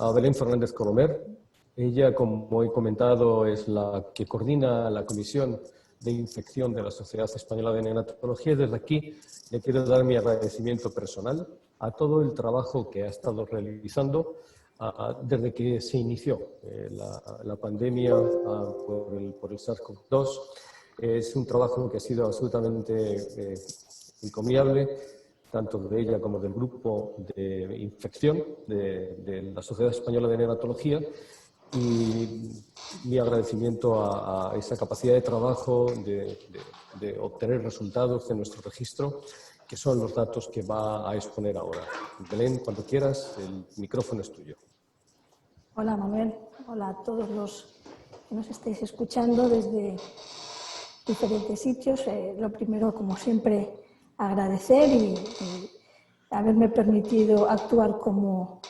a Belén Fernández Colomer. Ella, como he comentado, es la que coordina la Comisión de Infección de la Sociedad Española de Neonatología. Desde aquí le quiero dar mi agradecimiento personal a todo el trabajo que ha estado realizando desde que se inició la pandemia por el SARS-CoV-2. Es un trabajo que ha sido absolutamente encomiable, tanto de ella como del grupo de infección de la Sociedad Española de Neonatología, y mi agradecimiento a esa capacidad de trabajo, de obtener resultados de nuestro registro, que son los datos que va a exponer ahora. Belén, cuando quieras, el micrófono es tuyo. Hola Manuel, hola a todos los que nos estáis escuchando desde diferentes sitios. Lo primero, como siempre, agradecer y haberme permitido actuar como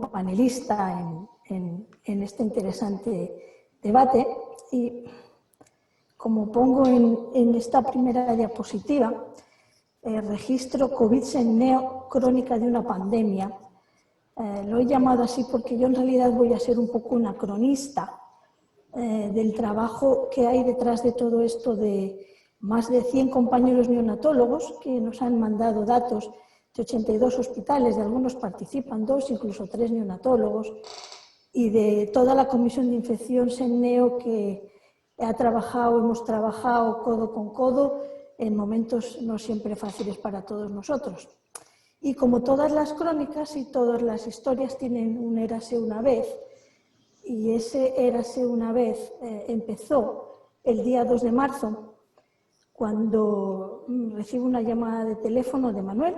panelista en este interesante debate. Y como pongo en esta primera diapositiva, registro COVID-19 crónica de una pandemia. Lo he llamado así porque yo en realidad voy a ser un poco una cronista del trabajo que hay detrás de todo esto, de más de 100 compañeros neonatólogos que nos han mandado datos de 82 hospitales, de algunos participan 2, incluso 3 neonatólogos, y de toda la Comisión de Infección SENNEO que hemos trabajado codo con codo en momentos no siempre fáciles para todos nosotros. Y como todas las crónicas y todas las historias tienen un érase una vez, y ese érase una vez empezó el día 2 de marzo, cuando recibo una llamada de teléfono de Manuel,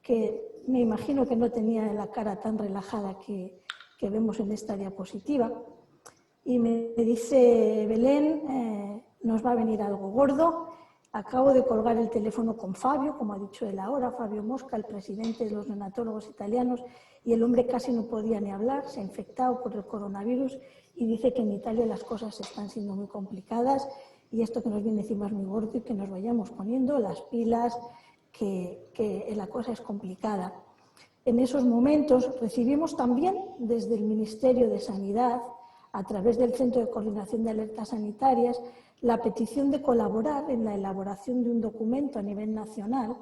que me imagino que no tenía la cara tan relajada que vemos en esta diapositiva, y me dice: Belén, nos va a venir algo gordo. Acabo de colgar el teléfono con Fabio, como ha dicho él ahora, Fabio Mosca, el presidente de los neonatólogos italianos, y el hombre casi no podía ni hablar, se ha infectado por el coronavirus y dice que en Italia las cosas están siendo muy complicadas y esto que nos viene encima es muy gordo y que nos vayamos poniendo las pilas, que la cosa es complicada. En esos momentos recibimos también desde el Ministerio de Sanidad, a través del Centro de Coordinación de Alertas Sanitarias, la petición de colaborar en la elaboración de un documento a nivel nacional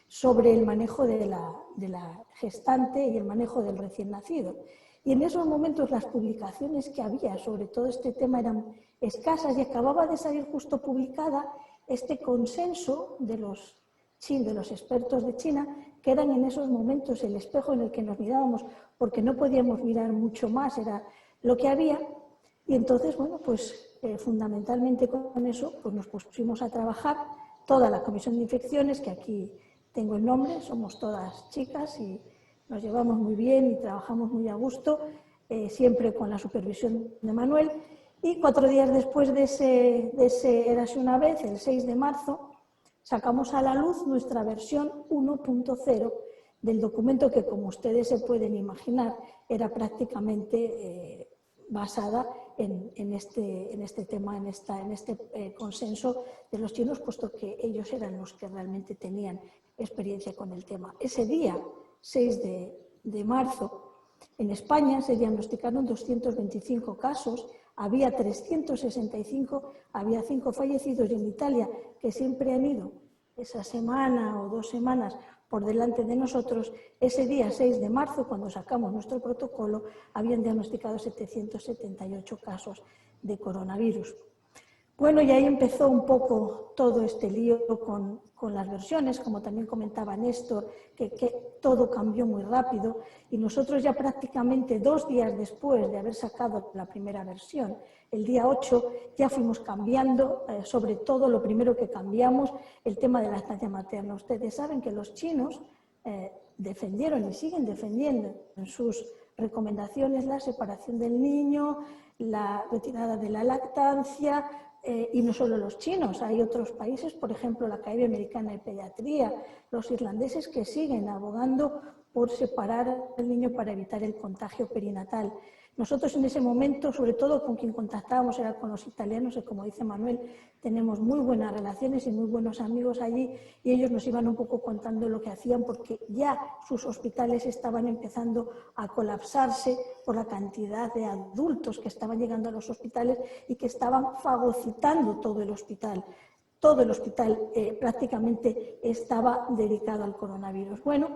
sobre el manejo de la gestante y el manejo del recién nacido. Y en esos momentos las publicaciones que había sobre todo este tema eran escasas, y acababa de salir justo publicada este consenso de los expertos de China, que eran en esos momentos el espejo en el que nos mirábamos, porque no podíamos mirar mucho más, era lo que había. Y entonces, bueno, pues fundamentalmente con eso pues nos pusimos a trabajar toda la Comisión de Infecciones, que aquí tengo el nombre, somos todas chicas y nos llevamos muy bien y trabajamos muy a gusto, siempre con la supervisión de Manuel. Y 4 días después de ese érase una vez, el 6 de marzo, sacamos a la luz nuestra versión 1.0 del documento que, como ustedes se pueden imaginar, era prácticamente basada en este tema, en este consenso de los chinos, puesto que ellos eran los que realmente tenían experiencia con el tema. Ese día, 6 de marzo, en España se diagnosticaron 225 casos, había 365, había 5 fallecidos, y en Italia, que siempre han ido esa semana o 2 semanas por delante de nosotros, ese día 6 de marzo, cuando sacamos nuestro protocolo, habían diagnosticado 778 casos de coronavirus. Bueno, y ahí empezó un poco todo este lío con las versiones, como también comentaba Néstor, que todo cambió muy rápido, y nosotros ya prácticamente 2 días después de haber sacado la primera versión, el día 8, ya fuimos cambiando, sobre todo lo primero que cambiamos, el tema de la lactancia materna. Ustedes saben que los chinos defendieron y siguen defendiendo en sus recomendaciones la separación del niño, la retirada de la lactancia, y no solo los chinos, hay otros países, por ejemplo la Academia Americana de Pediatría, los irlandeses, que siguen abogando por separar al niño para evitar el contagio perinatal. Nosotros en ese momento, sobre todo con quien contactábamos era con los italianos, y como dice Manuel, tenemos muy buenas relaciones y muy buenos amigos allí, y ellos nos iban un poco contando lo que hacían, porque ya sus hospitales estaban empezando a colapsarse por la cantidad de adultos que estaban llegando a los hospitales y que estaban fagocitando todo el hospital. Todo el hospital prácticamente estaba dedicado al coronavirus. Bueno,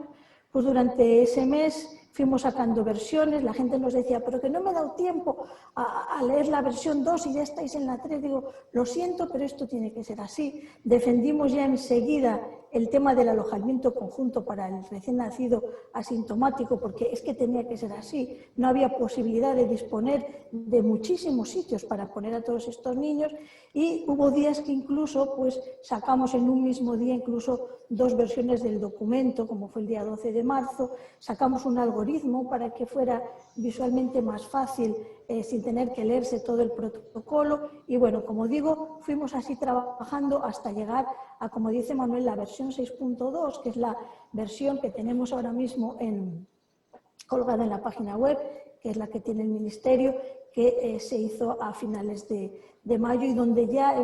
pues durante ese mes fuimos sacando versiones, la gente nos decía, pero que no me he dado tiempo a leer la versión 2 y ya estáis en la 3. Digo, lo siento, pero esto tiene que ser así. Defendimos ya enseguida el tema del alojamiento conjunto para el recién nacido asintomático, porque es que tenía que ser así. No había posibilidad de disponer de muchísimos sitios para poner a todos estos niños, y hubo días que incluso pues, sacamos en un mismo día incluso 2 versiones del documento, como fue el día 12 de marzo, sacamos un algoritmo para que fuera visualmente más fácil sin tener que leerse todo el protocolo, y bueno, como digo, fuimos así trabajando hasta llegar a, como dice Manuel, la versión 6.2, que es la versión que tenemos ahora mismo colgada en la página web, que es la que tiene el Ministerio, que se hizo a finales de mayo, y donde ya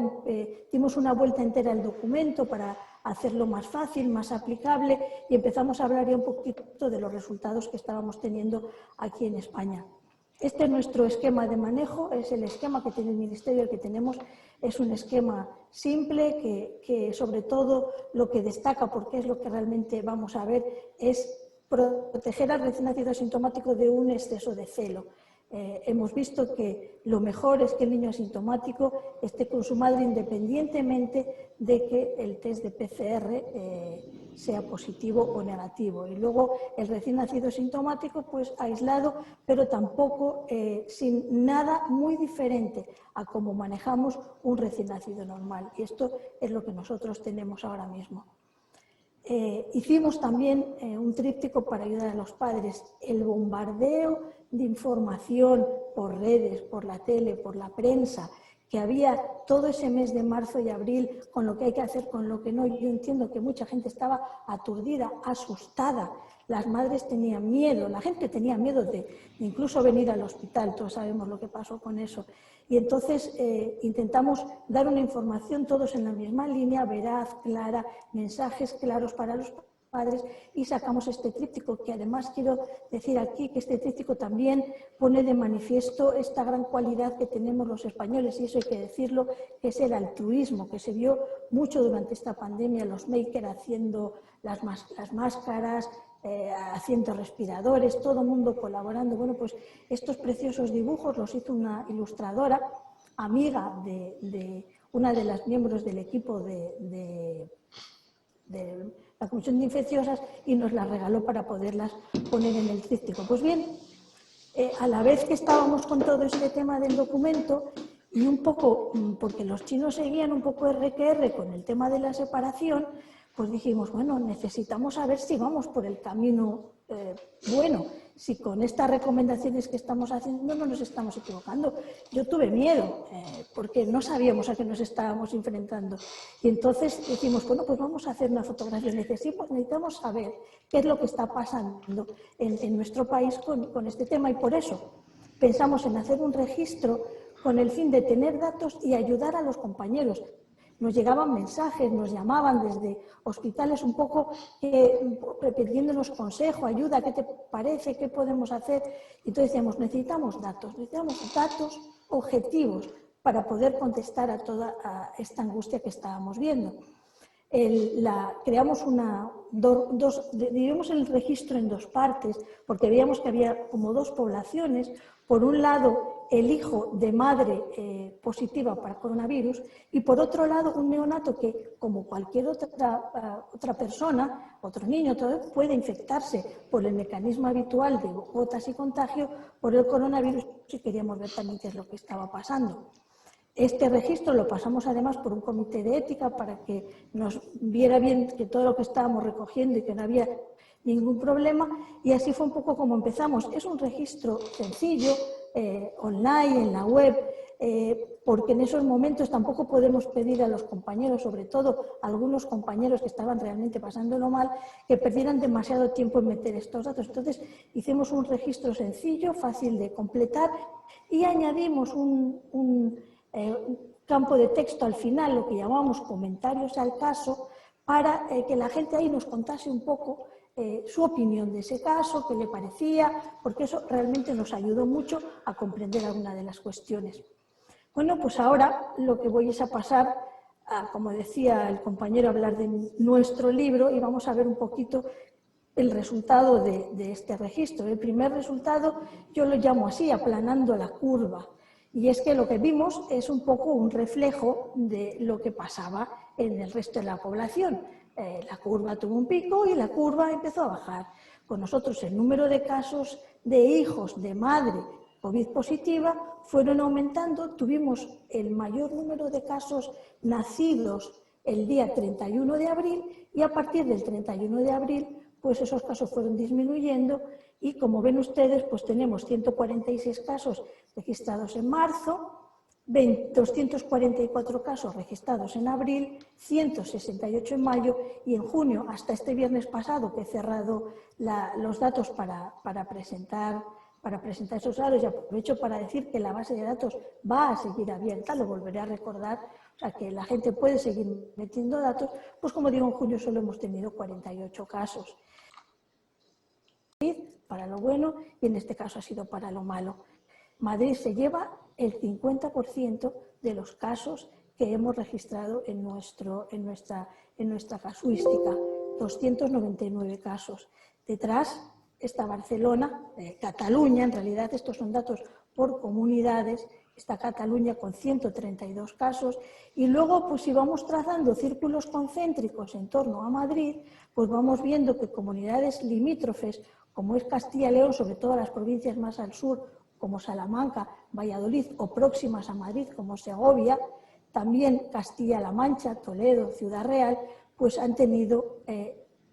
dimos una vuelta entera al documento para hacerlo más fácil, más aplicable, y empezamos a hablar ya un poquito de los resultados que estábamos teniendo aquí en España. Este es nuestro esquema de manejo, es el esquema que tiene el Ministerio, el que tenemos es un esquema simple que sobre todo lo que destaca, porque es lo que realmente vamos a ver, es proteger al recién nacido asintomático de un exceso de celo. Hemos visto que lo mejor es que el niño asintomático esté con su madre independientemente de que el test de PCR sea positivo o negativo. Y luego el recién nacido asintomático, pues aislado, pero tampoco sin nada muy diferente a cómo manejamos un recién nacido normal. Y esto es lo que nosotros tenemos ahora mismo. Hicimos también un tríptico para ayudar a los padres. El bombardeo de información por redes, por la tele, por la prensa, que había todo ese mes de marzo y abril, con lo que hay que hacer, con lo que no. Yo entiendo que mucha gente estaba aturdida, asustada. Las madres tenían miedo, la gente tenía miedo de incluso venir al hospital. Todos sabemos lo que pasó con eso. Y entonces intentamos dar una información todos en la misma línea, veraz, clara, mensajes claros para los padres, y sacamos este tríptico, que además quiero decir aquí que este tríptico también pone de manifiesto esta gran cualidad que tenemos los españoles, y eso hay que decirlo, que es el altruismo, que se vio mucho durante esta pandemia, los makers haciendo las máscaras, haciendo respiradores, todo el mundo colaborando. Bueno, pues estos preciosos dibujos los hizo una ilustradora, amiga de una de las miembros del equipo de la Comisión de Infecciosas, y nos las regaló para poderlas poner en el tríptico. Pues bien, a la vez que estábamos con todo este tema del documento, y un poco, porque los chinos seguían un poco RQR con el tema de la separación, pues dijimos, bueno, necesitamos saber si vamos por el camino bueno, si con estas recomendaciones que estamos haciendo no nos estamos equivocando. Yo tuve miedo, porque no sabíamos a qué nos estábamos enfrentando. Y entonces dijimos, bueno, pues vamos a hacer una fotografía. Necesitamos saber qué es lo que está pasando en nuestro país con este tema, y por eso pensamos en hacer un registro con el fin de tener datos y ayudar a los compañeros. Nos llegaban mensajes, nos llamaban desde hospitales un poco pidiéndonos consejo, ayuda, ¿qué te parece? ¿Qué podemos hacer? Y entonces decíamos, necesitamos datos objetivos para poder contestar a toda esta angustia que estábamos viendo. Creamos dividimos el registro en 2 partes, porque veíamos que había como 2 poblaciones. Por un lado, el hijo de madre positiva para coronavirus, y por otro lado, un neonato que, como cualquier otra persona, otro niño, puede infectarse por el mecanismo habitual de gotas y contagio por el coronavirus, y queríamos ver también qué es lo que estaba pasando. Este registro lo pasamos además por un comité de ética para que nos viera bien que todo lo que estábamos recogiendo y que no había ningún problema, y así fue un poco como empezamos. Es un registro sencillo, online, en la web. porque en esos momentos tampoco podemos pedir a los compañeros, sobre todo a algunos compañeros que estaban realmente pasándolo mal, que perdieran demasiado tiempo en meter estos datos. Entonces hicimos un registro sencillo, fácil de completar, y añadimos un campo de texto al final, lo que llamamos comentarios al caso, para que la gente ahí nos contase un poco su opinión de ese caso, qué le parecía, porque eso realmente nos ayudó mucho a comprender alguna de las cuestiones. Bueno, pues ahora lo que voy es a pasar a, como decía el compañero, hablar de nuestro libro y vamos a ver un poquito el resultado de este registro. El primer resultado yo lo llamo así, aplanando la curva. Y es que lo que vimos es un poco un reflejo de lo que pasaba en el resto de la población. La curva tuvo un pico y la curva empezó a bajar. Con nosotros el número de casos de hijos de madre COVID positiva fueron aumentando, tuvimos el mayor número de casos nacidos el día 31 de abril y a partir del 31 de abril pues esos casos fueron disminuyendo y como ven ustedes pues tenemos 146 casos registrados en marzo, 244 casos registrados en abril, 168 en mayo y en junio, hasta este viernes pasado que he cerrado los datos para presentar esos datos, y aprovecho para decir que la base de datos va a seguir abierta, lo volveré a recordar, o sea que la gente puede seguir metiendo datos, pues como digo, en junio solo hemos tenido 48 casos. Para lo bueno y en este caso ha sido para lo malo. Madrid se lleva el 50% de los casos que hemos registrado en nuestra casuística, 299 casos. Detrás está Barcelona, Cataluña, en realidad estos son datos por comunidades, está Cataluña con 132 casos y luego pues si vamos trazando círculos concéntricos en torno a Madrid, pues vamos viendo que comunidades limítrofes como es Castilla y León, sobre todo las provincias más al sur como Salamanca, Valladolid o próximas a Madrid como Segovia, también Castilla-La Mancha, Toledo, Ciudad Real, pues han tenido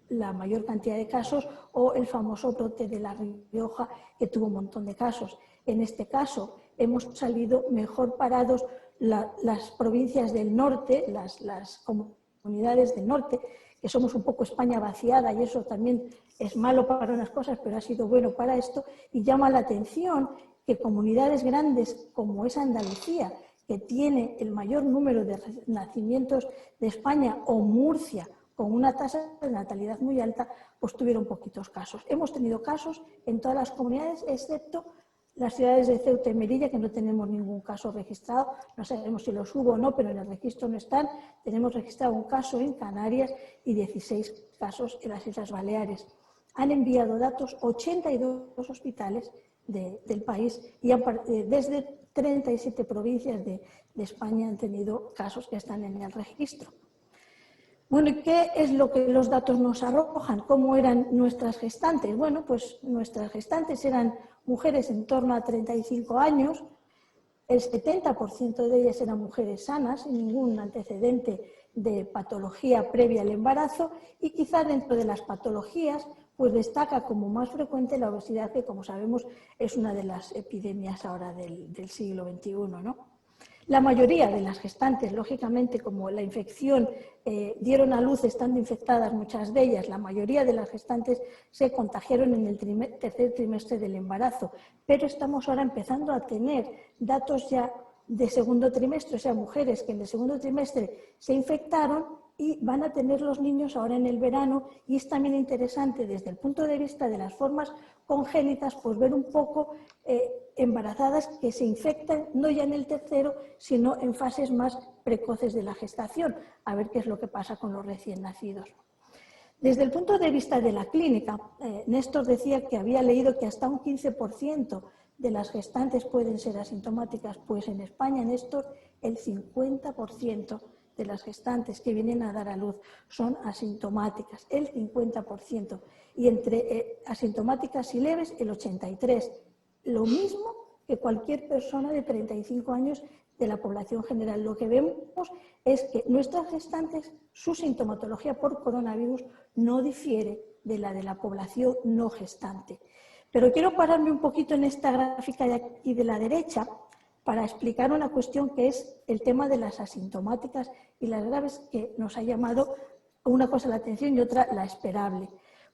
la mayor cantidad de casos o el famoso brote de La Rioja que tuvo un montón de casos. En este caso hemos salido mejor parados las provincias del norte, las comunidades del norte, que somos un poco España vaciada y eso también es malo para unas cosas, pero ha sido bueno para esto y llama la atención que comunidades grandes como es Andalucía, que tiene el mayor número de nacimientos de España, o Murcia, con una tasa de natalidad muy alta, pues tuvieron poquitos casos. Hemos tenido casos en todas las comunidades, excepto las ciudades de Ceuta y Melilla, que no tenemos ningún caso registrado, no sabemos si los hubo o no, pero en el registro no están. Tenemos registrado un caso en Canarias y 16 casos en las Islas Baleares. Han enviado datos 82 hospitales del país y desde 37 provincias de España han tenido casos que están en el registro. Bueno, ¿y qué es lo que los datos nos arrojan? ¿Cómo eran nuestras gestantes? Bueno, pues nuestras gestantes eran mujeres en torno a 35 años, el 70% de ellas eran mujeres sanas, sin ningún antecedente de patología previa al embarazo y quizá dentro de las patologías pues destaca como más frecuente la obesidad, que como sabemos es una de las epidemias ahora del siglo XXI, ¿no? La mayoría de las gestantes, lógicamente, como la infección dieron a luz estando infectadas muchas de ellas, la mayoría de las gestantes se contagiaron en el tercer trimestre del embarazo, pero estamos ahora empezando a tener datos ya de segundo trimestre, o sea, mujeres que en el segundo trimestre se infectaron y van a tener los niños ahora en el verano, y es también interesante desde el punto de vista de las formas congénitas, pues ver un poco embarazadas que se infectan no ya en el tercero, sino en fases más precoces de la gestación, a ver qué es lo que pasa con los recién nacidos. Desde el punto de vista de la clínica, Néstor decía que había leído que hasta un 15% de las gestantes pueden ser asintomáticas, pues en España, Néstor, el 50% de las gestantes que vienen a dar a luz son asintomáticas, el 50%, y entre asintomáticas y leves el 83%, lo mismo que cualquier persona de 35 años de la población general. Lo que vemos es que nuestras gestantes, su sintomatología por coronavirus no difiere de la población no gestante. Pero quiero pararme un poquito en esta gráfica de aquí de la derecha, para explicar una cuestión que es el tema de las asintomáticas y las graves, que nos ha llamado una cosa la atención y otra la esperable.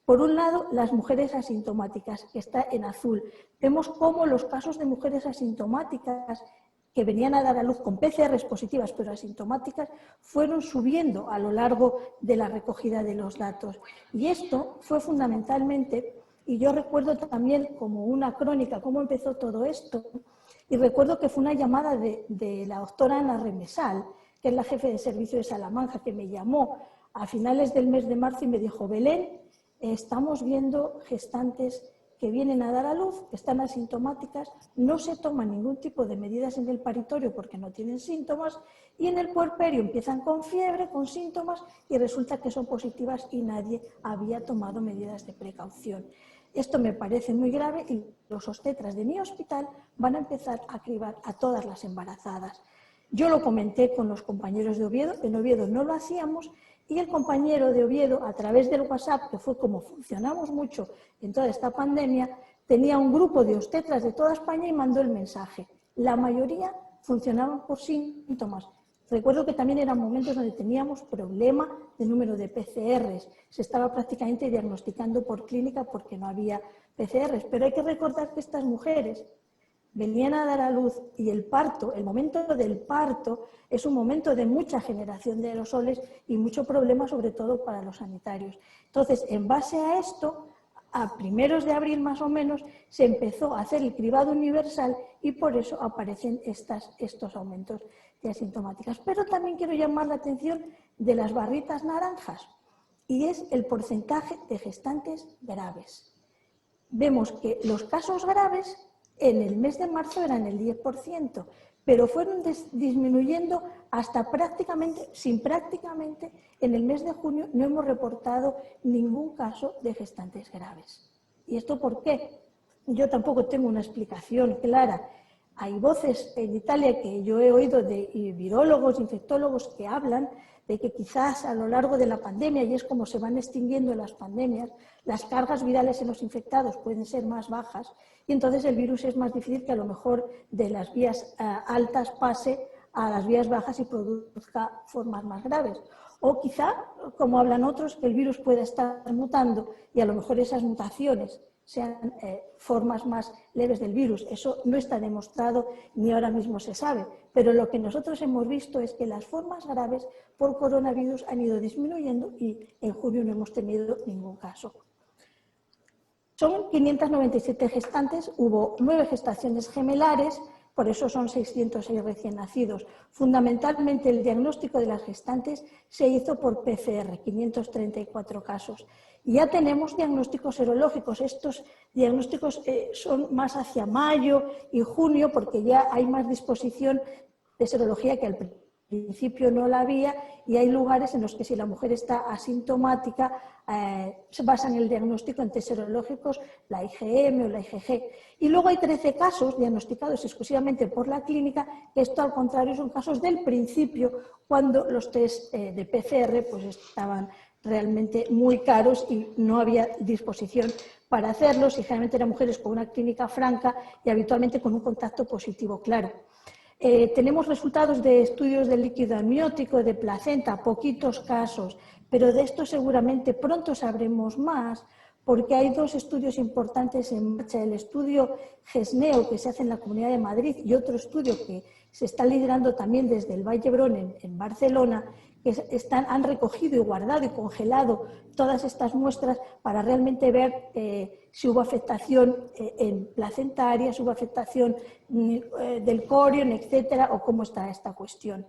Por un lado, las mujeres asintomáticas, que está en azul. Vemos cómo los casos de mujeres asintomáticas que venían a dar a luz con PCRs positivas pero asintomáticas fueron subiendo a lo largo de la recogida de los datos. Y esto fue fundamentalmente, y yo recuerdo también como una crónica cómo empezó todo esto, y recuerdo que fue una llamada de la doctora Ana Remesal, que es la jefe de servicio de Salamanca, que me llamó a finales del mes de marzo y me dijo: Belén, estamos viendo gestantes que vienen a dar a luz, que están asintomáticas, no se toman ningún tipo de medidas en el paritorio porque no tienen síntomas, y en el puerperio empiezan con fiebre, con síntomas, y resulta que son positivas y nadie había tomado medidas de precaución. Esto me parece muy grave y los obstetras de mi hospital van a empezar a cribar a todas las embarazadas. Yo lo comenté con los compañeros de Oviedo, en Oviedo no lo hacíamos, y el compañero de Oviedo, a través del WhatsApp, que fue como funcionamos mucho en toda esta pandemia, tenía un grupo de obstetras de toda España y mandó el mensaje. La mayoría funcionaban por síntomas. Recuerdo que también eran momentos donde teníamos problema de número de PCRs. Se estaba prácticamente diagnosticando por clínica porque no había PCRs. Pero hay que recordar que estas mujeres venían a dar a luz y el parto, el momento del parto, es un momento de mucha generación de aerosoles y mucho problema, sobre todo para los sanitarios. Entonces, en base a esto, a primeros de abril más o menos, se empezó a hacer el cribado universal y por eso aparecen estos aumentos de asintomáticas. Pero también quiero llamar la atención de las barritas naranjas, y es el porcentaje de gestantes graves. Vemos que los casos graves en el mes de marzo eran el 10%, pero fueron disminuyendo hasta prácticamente en el mes de junio no hemos reportado ningún caso de gestantes graves. ¿Y esto por qué? Yo tampoco tengo una explicación clara. Hay voces en Italia que yo he oído de virólogos, infectólogos que hablan de que quizás a lo largo de la pandemia, y es como se van extinguiendo las pandemias, las cargas virales en los infectados pueden ser más bajas y entonces el virus es más difícil que a lo mejor de las vías altas pase a las vías bajas y produzca formas más graves. O quizá, como hablan otros, que el virus pueda estar mutando y a lo mejor esas mutaciones sean formas más leves del virus. Eso no está demostrado ni ahora mismo se sabe, pero lo que nosotros hemos visto es que las formas graves por coronavirus han ido disminuyendo y en junio no hemos tenido ningún caso. Son 597 gestantes, hubo 9 gestaciones gemelares, por eso son 606 recién nacidos. Fundamentalmente el diagnóstico de las gestantes se hizo por PCR, 534 casos. Y ya tenemos diagnósticos serológicos. Estos diagnósticos son más hacia mayo y junio porque ya hay más disposición de serología que al principio no la había, y hay lugares en los que si la mujer está asintomática se basan el diagnóstico en test serológicos, la IgM o la IgG. Y luego hay 13 casos diagnosticados exclusivamente por la clínica, que esto al contrario son casos del principio, cuando los test de PCR pues estaban realmente muy caros y no había disposición para hacerlos, y generalmente eran mujeres con una clínica franca y habitualmente con un contacto positivo claro. Tenemos resultados de estudios del líquido amniótico, de placenta, poquitos casos, pero de esto seguramente pronto sabremos más, porque hay 2 estudios importantes en marcha, el estudio GESNEO que se hace en la Comunidad de Madrid y otro estudio que se está liderando también desde el Vall-d'Hebron en Barcelona, que han recogido y guardado y congelado todas estas muestras para realmente ver si hubo afectación en placentaria, si hubo afectación del corion, etcétera, o cómo está esta cuestión.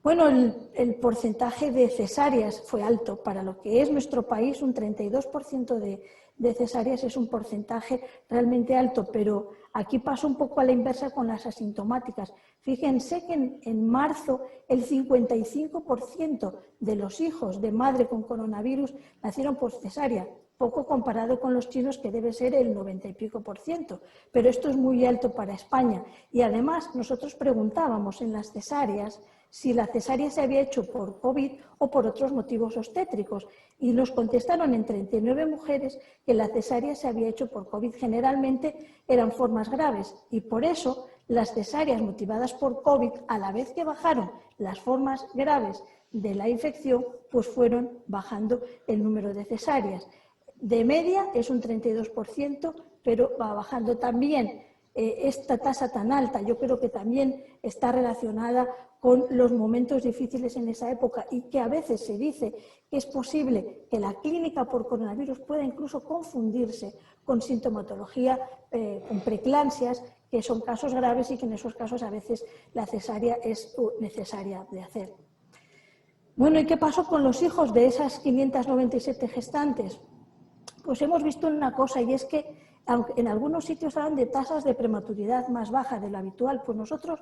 Bueno, el porcentaje de cesáreas fue alto. Para lo que es nuestro país, un 32% de cesáreas es un porcentaje realmente alto, pero aquí pasó un poco a la inversa con las asintomáticas. Fíjense que en marzo el 55% de los hijos de madre con coronavirus nacieron por cesárea, poco comparado con los chinos, que debe ser el 90 y pico %, pero esto es muy alto para España. Y además nosotros preguntábamos en las cesáreas si la cesárea se había hecho por COVID o por otros motivos obstétricos, y nos contestaron en 39 mujeres que la cesárea se había hecho por COVID. Generalmente eran formas graves y por eso las cesáreas motivadas por COVID, a la vez que bajaron las formas graves de la infección, pues fueron bajando el número de cesáreas. De media es un 32%, pero va bajando también. Esta tasa tan alta yo creo que también está relacionada con los momentos difíciles en esa época y que a veces se dice que es posible que la clínica por coronavirus pueda incluso confundirse con sintomatología, con preeclampsias, que son casos graves y que en esos casos a veces la cesárea es necesaria de hacer. Bueno, ¿y qué pasó con los hijos de esas 597 gestantes? Pues hemos visto una cosa, y es que aunque en algunos sitios hablan de tasas de prematuridad más bajas de lo habitual, pues nosotros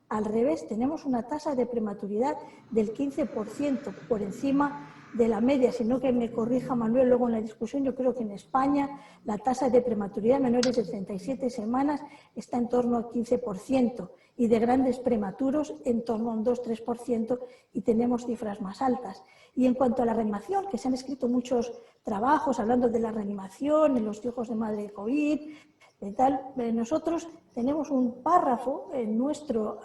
al revés tenemos una tasa de prematuridad del 15%, por encima de la media, sino que me corrija Manuel luego en la discusión. Yo creo que en España la tasa de prematuridad menores de 37 semanas está en torno al 15% y de grandes prematuros en torno a un 2-3%, y tenemos cifras más altas. Y en cuanto a la reanimación, que se han escrito muchos trabajos hablando de la reanimación en los hijos de madre de COVID, nosotros tenemos un párrafo en nuestro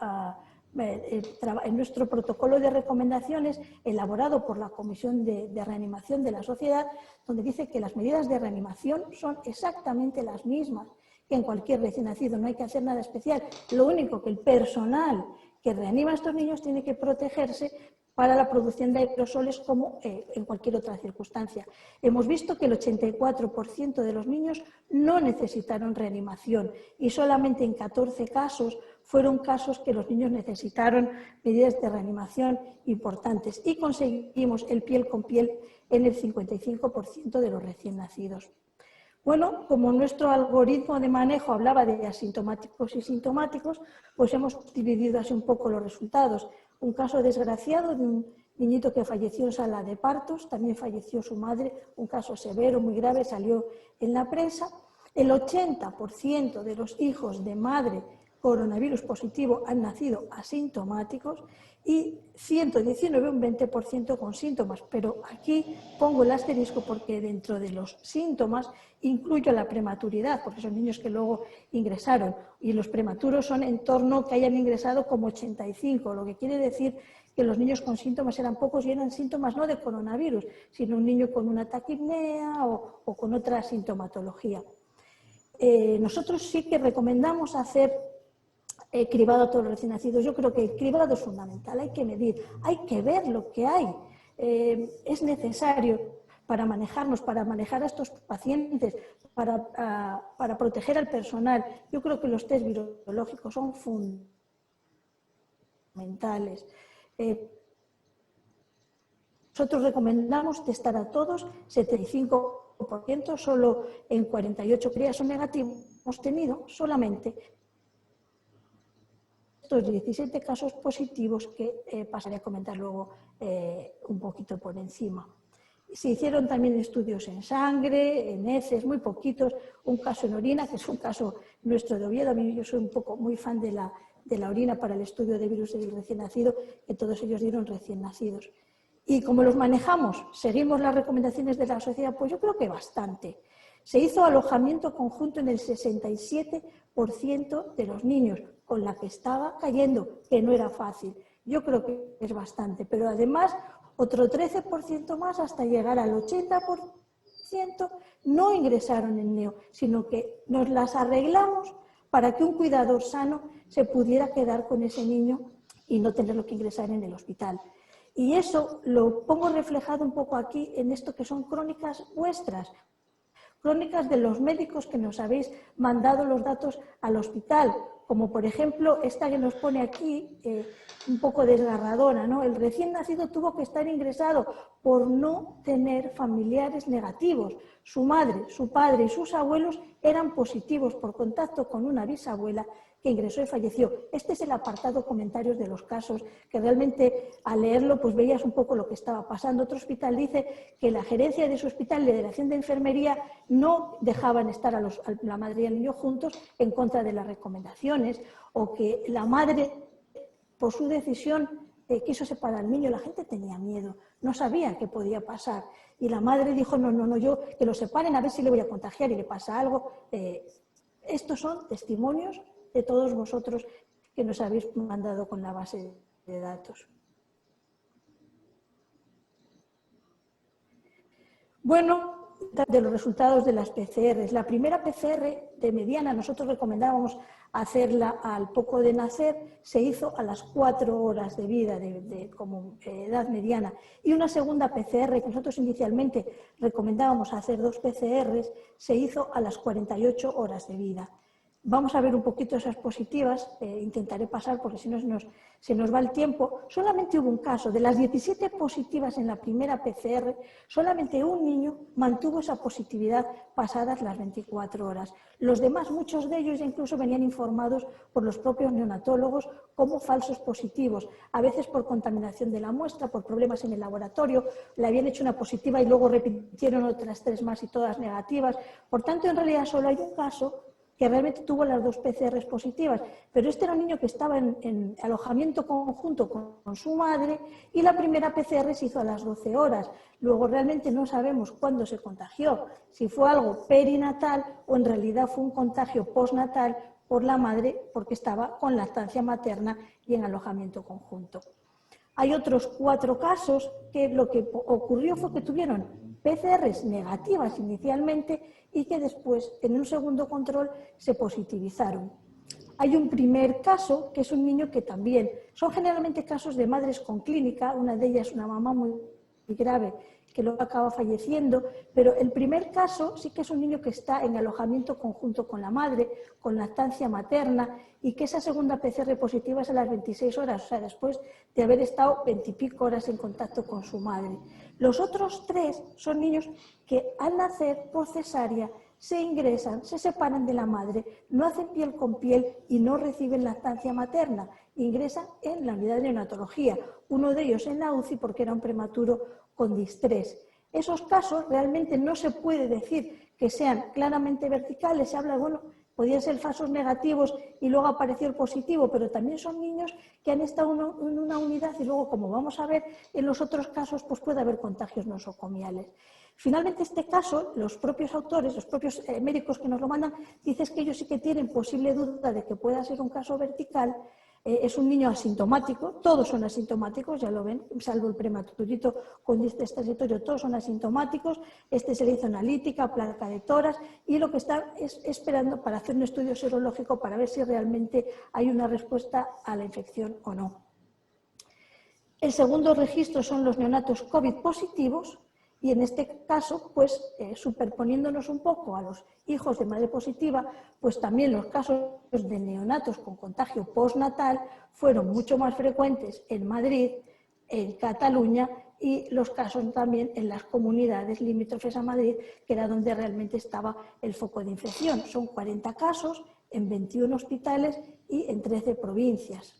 protocolo de recomendaciones elaborado por la Comisión de Reanimación de la Sociedad, donde dice que las medidas de reanimación son exactamente las mismas que en cualquier recién nacido, no hay que hacer nada especial. Lo único que el personal que reanima a estos niños tiene que protegerse para la producción de aerosoles como en cualquier otra circunstancia. Hemos visto que el 84% de los niños no necesitaron reanimación y solamente en 14 casos fueron casos que los niños necesitaron medidas de reanimación importantes, y conseguimos el piel con piel en el 55% de los recién nacidos. Bueno, como nuestro algoritmo de manejo hablaba de asintomáticos y sintomáticos, pues hemos dividido así un poco los resultados. Un caso desgraciado de un niñito que falleció en sala de partos, también falleció su madre, un caso severo, muy grave, salió en la prensa. El 80% de los hijos de madre coronavirus positivo han nacido asintomáticos y 119, un 20% con síntomas. Pero aquí pongo el asterisco porque dentro de los síntomas incluyo la prematuridad, porque son niños que luego ingresaron, y los prematuros son en torno que hayan ingresado como 85, lo que quiere decir que los niños con síntomas eran pocos y eran síntomas no de coronavirus, sino un niño con una taquipnea o con otra sintomatología. Nosotros sí que recomendamos hacer cribado a todos los recién nacidos. Yo creo que el cribado es fundamental, hay que medir, hay que ver lo que hay. Es necesario para manejarnos, para manejar a estos pacientes, para proteger al personal. Yo creo que los test virológicos son fundamentales. Nosotros recomendamos testar a todos, 75%, solo en 48 días son negativos. Hemos tenido solamente estos 17 casos positivos que pasaré a comentar luego un poquito por encima. Se hicieron también estudios en sangre, en heces, muy poquitos, un caso en orina, que es un caso nuestro de Oviedo. Yo soy muy fan de la orina para el estudio de virus del recién nacido, que todos ellos dieron recién nacidos. ¿Y cómo los manejamos? ¿Seguimos las recomendaciones de la sociedad? Pues yo creo que bastante. Se hizo alojamiento conjunto en el 67% de los niños, con la que estaba cayendo, que no era fácil. Yo creo que es bastante, pero además otro 13% más hasta llegar al 80% no ingresaron en neo, sino que nos las arreglamos para que un cuidador sano se pudiera quedar con ese niño y no tenerlo que ingresar en el hospital. Y eso lo pongo reflejado un poco aquí en esto que son crónicas vuestras, crónicas de los médicos que nos habéis mandado los datos al hospital, como por ejemplo esta que nos pone aquí, un poco desgarradora, ¿no? El recién nacido tuvo que estar ingresado por no tener familiares negativos. Su madre, su padre y sus abuelos eran positivos por contacto con una bisabuela que ingresó y falleció. Este es el apartado comentarios de los casos, que realmente al leerlo pues veías un poco lo que estaba pasando. Otro hospital dice que la gerencia de su hospital, la delegación de enfermería, no dejaban estar a la madre y al niño juntos en contra de las recomendaciones, o que la madre, por su decisión, quiso separar al niño. La gente tenía miedo, no sabía qué podía pasar. Y la madre dijo, no, yo que lo separen a ver si le voy a contagiar y le pasa algo. Estos son testimonios de todos vosotros que nos habéis mandado con la base de datos. Bueno, de los resultados de las PCRs. La primera PCR de mediana, nosotros recomendábamos hacerla al poco de nacer, se hizo a las 4 horas de vida como edad mediana. Y una segunda PCR, que nosotros inicialmente recomendábamos hacer 2 PCRs, se hizo a las 48 horas de vida. Vamos a ver un poquito esas positivas, intentaré pasar porque si no se nos va el tiempo. Solamente hubo un caso, de las 17 positivas en la primera PCR, solamente un niño mantuvo esa positividad pasadas las 24 horas. Los demás, muchos de ellos incluso venían informados por los propios neonatólogos como falsos positivos, a veces por contaminación de la muestra, por problemas en el laboratorio, le habían hecho una positiva y luego repitieron otras 3 más y todas negativas. Por tanto, en realidad solo hay un caso que realmente tuvo las 2 PCRs positivas, pero este era un niño que estaba en alojamiento conjunto con su madre y la primera PCR se hizo a las 12 horas. Luego realmente no sabemos cuándo se contagió, si fue algo perinatal o en realidad fue un contagio postnatal por la madre porque estaba con lactancia materna y en alojamiento conjunto. Hay otros 4 casos que lo que ocurrió fue que tuvieron PCRs negativas inicialmente y que después, en un segundo control, se positivizaron. Hay un primer caso, que es un niño que también, son generalmente casos de madres con clínica, una de ellas una mamá muy grave que luego acaba falleciendo, pero el primer caso sí que es un niño que está en alojamiento conjunto con la madre, con lactancia materna, y que esa segunda PCR positiva es a las 26 horas, o sea, después de haber estado 20 y pico horas en contacto con su madre. Los otros 3 son niños que al nacer por cesárea se ingresan, se separan de la madre, no hacen piel con piel y no reciben lactancia materna. Ingresan en la unidad de neonatología, uno de ellos en la UCI porque era un prematuro con distrés. Esos casos realmente no se puede decir que sean claramente verticales, se habla, bueno, podían ser falsos negativos y luego apareció el positivo, pero también son niños que han estado en una unidad y luego, como vamos a ver en los otros casos, pues puede haber contagios nosocomiales. Finalmente, este caso, los propios autores, los propios médicos que nos lo mandan, dicen que ellos sí que tienen posible duda de que pueda ser un caso vertical. Es un niño asintomático, todos son asintomáticos, ya lo ven, salvo el prematurito con distrés transitorio, todos son asintomáticos. Este se le hizo analítica, placa de tórax y lo que está es esperando para hacer un estudio serológico para ver si realmente hay una respuesta a la infección o no. El segundo registro son los neonatos COVID positivos. Y en este caso, pues superponiéndonos un poco a los hijos de madre positiva, pues también los casos de neonatos con contagio postnatal fueron mucho más frecuentes en Madrid, en Cataluña y los casos también en las comunidades limítrofes a Madrid, que era donde realmente estaba el foco de infección. Son 40 casos en 21 hospitales y en 13 provincias.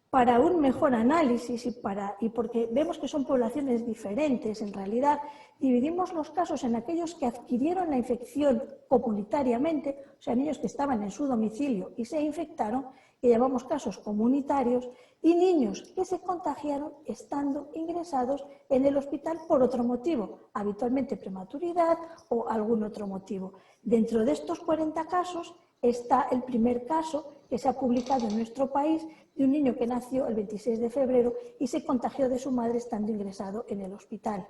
Para un mejor análisis y porque vemos que son poblaciones diferentes, en realidad dividimos los casos en aquellos que adquirieron la infección comunitariamente, o sea, niños que estaban en su domicilio y se infectaron, que llamamos casos comunitarios, y niños que se contagiaron estando ingresados en el hospital por otro motivo, habitualmente prematuridad o algún otro motivo. Dentro de estos 40 casos está el primer caso que se ha publicado en nuestro país de un niño que nació el 26 de febrero y se contagió de su madre estando ingresado en el hospital.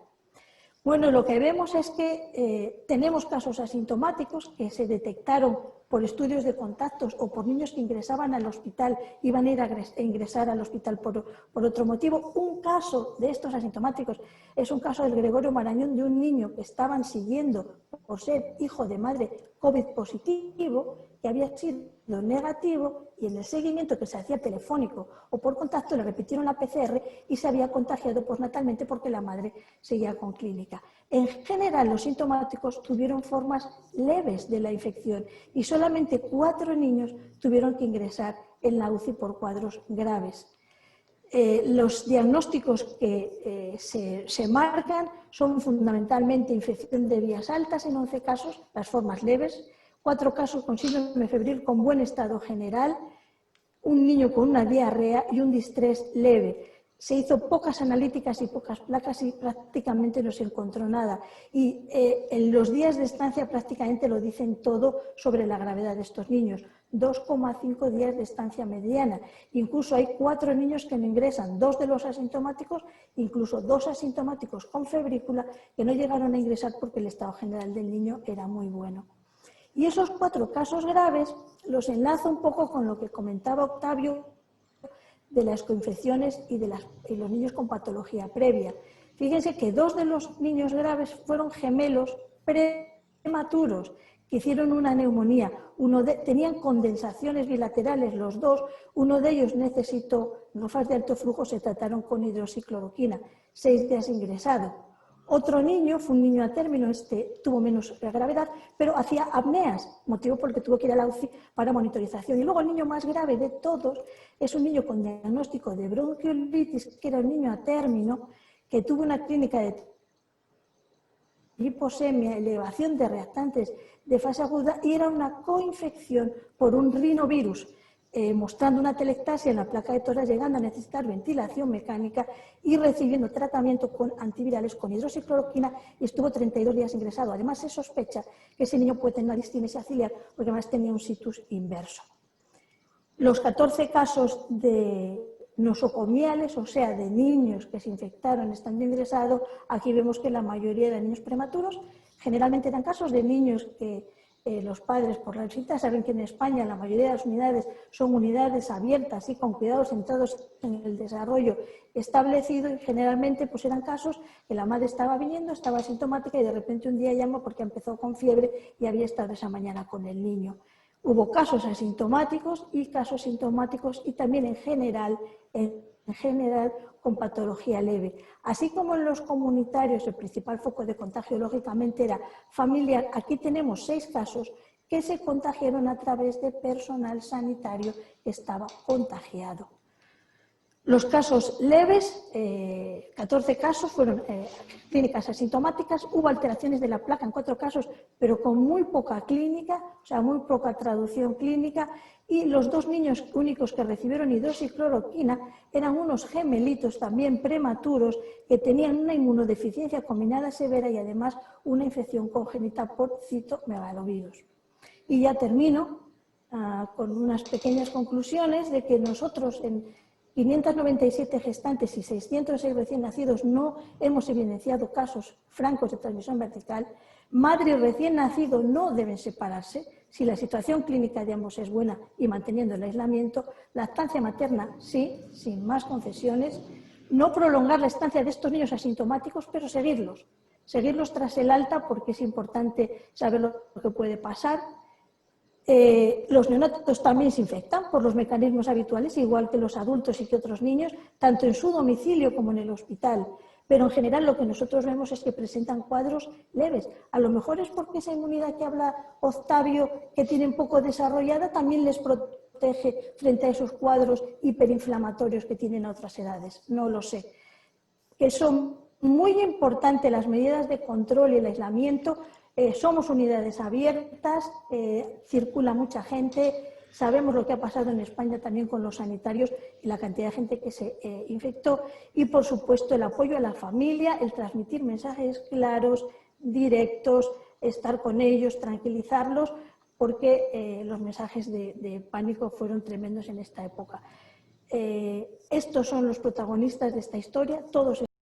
Bueno, lo que vemos es que tenemos casos asintomáticos que se detectaron por estudios de contactos o por niños que ingresaban al hospital, iban a ir a ingresar al hospital por otro motivo. Un caso de estos asintomáticos es un caso del Gregorio Marañón de un niño que estaban siguiendo por ser hijo de madre COVID positivo, que había sido negativo y en el seguimiento que se hacía telefónico o por contacto le repitieron la PCR y se había contagiado postnatalmente porque la madre seguía con clínica. En general, los sintomáticos tuvieron formas leves de la infección y solamente 4 niños tuvieron que ingresar en la UCI por cuadros graves. Los diagnósticos que se marcan son fundamentalmente infección de vías altas en 11 casos, las formas leves, 4 casos con síndrome febril con buen estado general, un niño con una diarrea y un distrés leve. Se hizo pocas analíticas y pocas placas y prácticamente no se encontró nada. Y en los días de estancia prácticamente lo dicen todo sobre la gravedad de estos niños. 2,5 días de estancia mediana. Incluso hay 4 niños que no ingresan, 2 de los asintomáticos, incluso 2 asintomáticos con febrícula, que no llegaron a ingresar porque el estado general del niño era muy bueno. Y esos 4 casos graves los enlazo un poco con lo que comentaba Octavio de las coinfecciones y de los niños con patología previa. Fíjense que 2 de los niños graves fueron gemelos prematuros que hicieron una neumonía. Tenían condensaciones bilaterales los 2, uno de ellos necesitó gafas de alto flujo, se trataron con hidroxicloroquina, 6 días ingresado. Otro niño, fue un niño a término, tuvo menos gravedad, pero hacía apneas, motivo por el que tuvo que ir a la UCI para monitorización. Y luego el niño más grave de todos es un niño con diagnóstico de bronquiolitis, que era un niño a término, que tuvo una clínica de hiposemia, elevación de reactantes de fase aguda y era una coinfección por un rinovirus, mostrando una telectasia en la placa de tórax, llegando a necesitar ventilación mecánica y recibiendo tratamiento con antivirales con hidroxicloroquina y estuvo 32 días ingresado. Además, se sospecha que ese niño puede tener una distinesia ciliar porque además tenía un situs inverso. Los 14 casos de nosocomiales, o sea, de niños que se infectaron estando ingresados, aquí vemos que la mayoría eran niños prematuros. Generalmente eran casos de niños que los padres, por la visita, saben que en España la mayoría de las unidades son unidades abiertas y con cuidados centrados en el desarrollo establecido, y generalmente pues eran casos que la madre estaba viniendo, estaba asintomática y de repente un día llamó porque empezó con fiebre y había estado esa mañana con el niño. Hubo casos asintomáticos y casos sintomáticos y también en general con patología leve. Así como en los comunitarios el principal foco de contagio lógicamente era familiar, aquí tenemos 6 casos que se contagiaron a través de personal sanitario que estaba contagiado. Los casos leves, 14 casos, fueron clínicas asintomáticas, hubo alteraciones de la placa en 4 casos, pero con muy poca clínica, o sea, muy poca traducción clínica, y los 2 niños únicos que recibieron hidroxicloroquina eran unos gemelitos también prematuros que tenían una inmunodeficiencia combinada severa y además una infección congénita por citomegalovirus. Y ya termino con unas pequeñas conclusiones de que nosotros en 597 gestantes y 606 recién nacidos no hemos evidenciado casos francos de transmisión vertical. Madre y recién nacido no deben separarse si la situación clínica de ambos es buena y manteniendo el aislamiento. Lactancia materna sí, sin más concesiones. No prolongar la estancia de estos niños asintomáticos, pero seguirlos tras el alta porque es importante saber lo que puede pasar. Los neonatos también se infectan por los mecanismos habituales, igual que los adultos y que otros niños, tanto en su domicilio como en el hospital. Pero en general lo que nosotros vemos es que presentan cuadros leves. A lo mejor es porque esa inmunidad que habla Octavio, que tienen poco desarrollada, también les protege frente a esos cuadros hiperinflamatorios que tienen a otras edades. No lo sé. Que son muy importantes las medidas de control y el aislamiento. Somos unidades abiertas, circula mucha gente, sabemos lo que ha pasado en España también con los sanitarios y la cantidad de gente que se infectó y, por supuesto, el apoyo a la familia, el transmitir mensajes claros, directos, estar con ellos, tranquilizarlos, porque los mensajes de pánico fueron tremendos en esta época. Estos son los protagonistas de esta historia, todos